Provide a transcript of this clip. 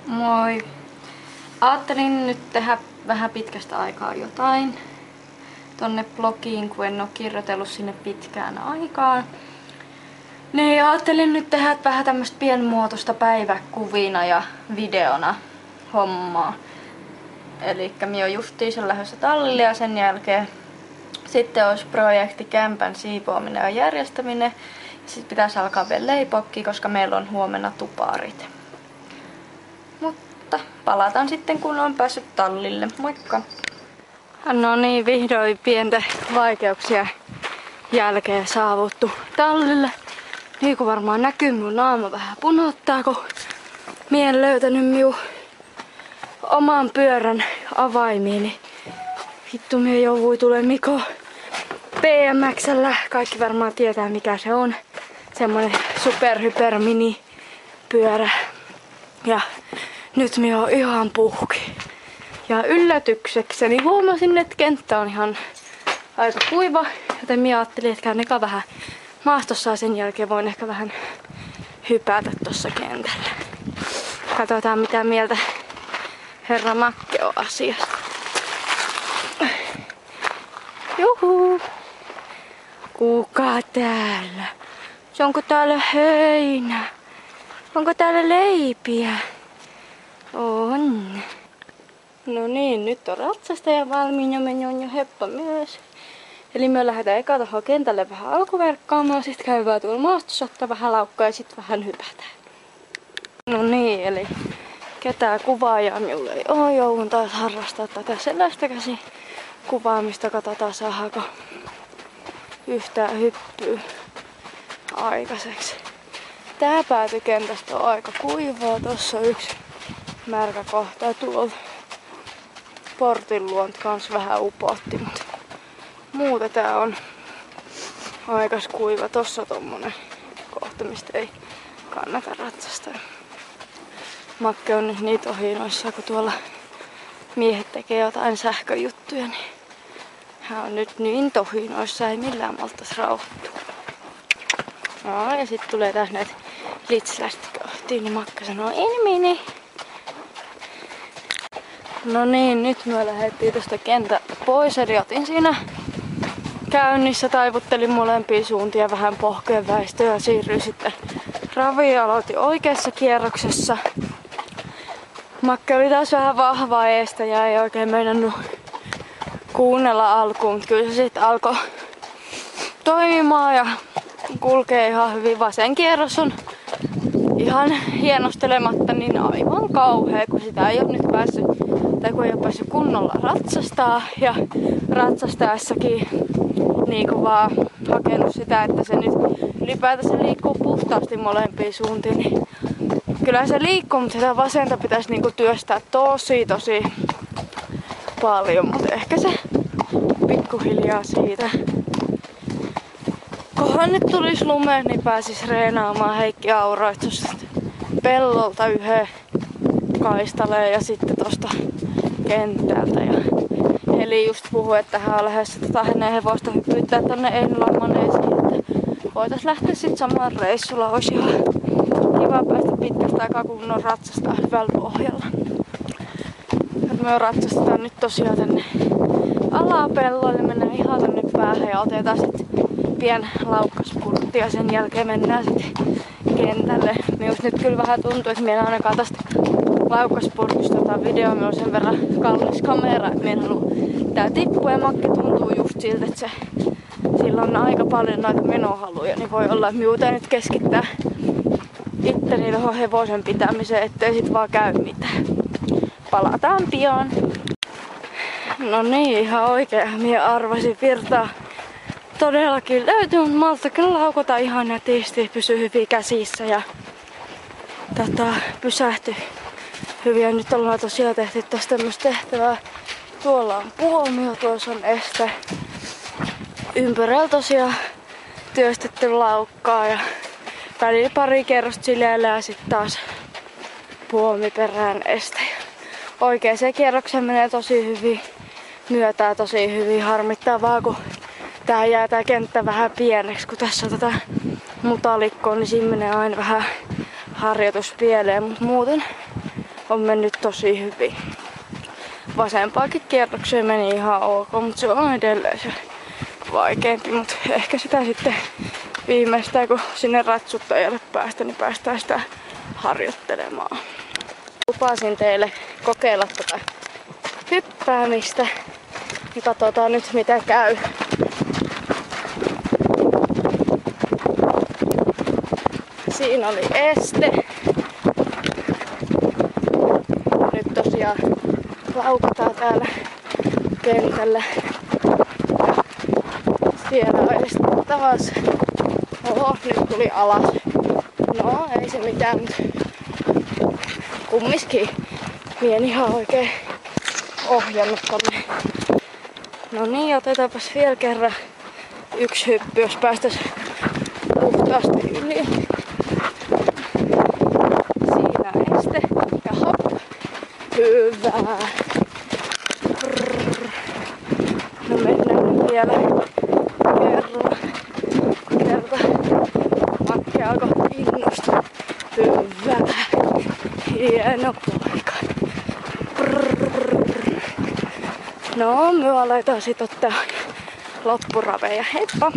Moi! Ajattelin nyt tehdä vähän pitkästä aikaa jotain tonne blogiin, kun en oo kirjoitellut sinne pitkään aikaan. Niin ajattelin nyt tehdä vähän tämmöstä pienmuotoista päiväkuvina ja videona hommaa. Elikkä minä oon justiinsa lähdössä tallille ja sen jälkeen sitten olisi projekti kämpän siivoaminen ja järjestäminen. Ja sitten pitäisi alkaa vielä leipokki, koska meillä on huomenna tuparit. Mutta palataan sitten, kun on päässyt tallille. Moikka! No niin, vihdoin pienten vaikeuksien jälkeen saavuttu tallille. Niin kuin varmaan näkyy, mun naama vähän punottaa, kun mie en löytänyt minun oman pyörän avaimiin. Niin vittu, mie joudui tulee Miko BMX:llä. Kaikki varmaan tietää mikä se on. Semmonen super mini pyörä. Ja nyt minä oon ihan puhki. Ja yllätyksekseni huomasin, että kenttä on ihan aika kuiva. Joten minä ajattelin, että käyn eka vähän maastossa ja sen jälkeen voin ehkä vähän hypätä tossa kentällä. Katsotaan mitä mieltä herra Makke on asiasta. Juhu! Kuka täällä? Onko täällä heinä? Onko täällä leipiä? On. No niin, nyt on ratsastaja valmiin ja meni on jo heppa myös. Eli me lähdetään eka tuohon kentälle vähän alkuverkkaamaan, sitten käydään tuolla maastossa, ottaa vähän laukkaa ja sitten vähän hypätään. No niin, eli ketään kuvaajaa minulle ei oo, joudun taas harrastaa tätä sellaista käsin kuvaamista. Katsotaan saadaanko yhtään hyppyä aikaiseksi. Tää päätykentästä on aika kuivaa, tossa on yksi märkä kohta ja tuolta portin luont kans vähän upotti, mutta muuta tää on aikas kuiva. Tossa on tommonen kohta, mistä ei kannata ratsastaa. Makke on nyt niitä ohinoissa, kun tuolla miehet tekee jotain sähköjuttuja, niin hän on nyt niin tohinoissa, ei millään maltas rauhoittua. No, ja sitten tulee taas näitä litslästikohtia, niin Makka sanoo, en mene. No niin, nyt me lähdettiin tästä kentältä pois, eli otin siinä käynnissä, taivuttelin molempiin suuntiin vähän pohkeen väistöä ja siirryin sitten raviin ja aloitin oikeassa kierroksessa. Makke oli taas vähän vahvaa eestä ja ei oikein meinannut kuunnella alkuun, mutta kyllä se sitten alkoi toimimaan ja kulkee ihan hyvin. Vasen kierros on ihan hienostelematta niin aivan kauhea, kun sitä ei ole nyt päässyt, tai kun ei ole päässyt kunnolla ratsastaa ja ratsastaessakin niin kuin vaan hakenut sitä, että se nyt ylipäätänsä liikkuu puhtaasti molempiin suuntiin, niin kyllä se liikkuu, mutta sitä vasenta pitäisi niinku työstää tosi paljon, mutta ehkä se pikkuhiljaa siitä. Kohan nyt tulisi lumeen, niin pääsis reenaamaan Heikki Auraitsosta pellolta yhden kaistaleen ja sitten tosta kentältä. Ja Eli just puhui, että hän on lähdössä hänen hevosta hyppyyttää tonne Einolan maneesiin, että voitais lähteä sit samaan reissulla. Olisi ihan kiva päästä pitkästä aikaa kunnon ratsastaa hyvällä pohjalla. Me ratsastetaan nyt tosiaan tänne alapelloille, mennään ihan tänne päähän ja otetaan sit pien laukkaspurtti ja sen jälkeen mennään sitten kentälle. Minusta nyt kyllä vähän tuntuu, että minä en ainakaan tästä laukkaspurtista otan videoa. Minulla on sen verran kallis kamera, että minä en halua tää tippua ja Makke tuntuu just siltä, että sillä on aika paljon noita menohaluja, niin voi olla, että minua nyt keskittää itteni tuohon hevosen pitämiseen, ettei sit vaan käy mitään. Palataan pian. No niin, ihan oikein. Minä arvasin virtaa. Todellakin löytyy, mutta malta kyllä laukota ihan nätisti. Pysyy hyvin käsissä ja pysähty hyvin. Ja nyt ollaan tosiaan tehty tästä tämmöistä tehtävää. Tuolla on puomio, tuossa on este. Ympärillä tosiaan työstetty laukkaa ja välillä pari kerrosta sileillä ja sitten taas puomiperään este. Oikeaan kierrokseen menee tosi hyvin, myötää tosi hyvin. Harmittaa vaan, kun tää jää tää kenttä vähän pieneksi, kun tässä on tätä mutalikkoa, niin siinä menee aina vähän harjoitus pieleen. Mutta muuten on mennyt tosi hyvin. Vasempaakin kierrokseen meni ihan ok, mutta se on edelleen se vaikeampi. Mutta ehkä sitä sitten viimeistään, kun sinne ratsuttajalle päästä, niin päästään sitä harjoittelemaan. Lupasin teille kokeilla tätä hyppäämistä. Ja katsotaan nyt mitä käy. Siinä oli este. Nyt tosiaan laukataan täällä kentällä. Siellä on este taas. Oho, nyt tuli alas. No, ei se mitään, mutta kumminkin mie en ihan oikein ohjannut tonne. No niin, otetaanpas vielä kerran yksi hyppy, jos päästäis puhtaasti yli. Siinä este ja hop. Hyvä. No mennään vielä kerta. Makke alkoi innostua. Hyvä. Hieno poika. No, me aletaan sit ottaa loppuraveja. Heippa!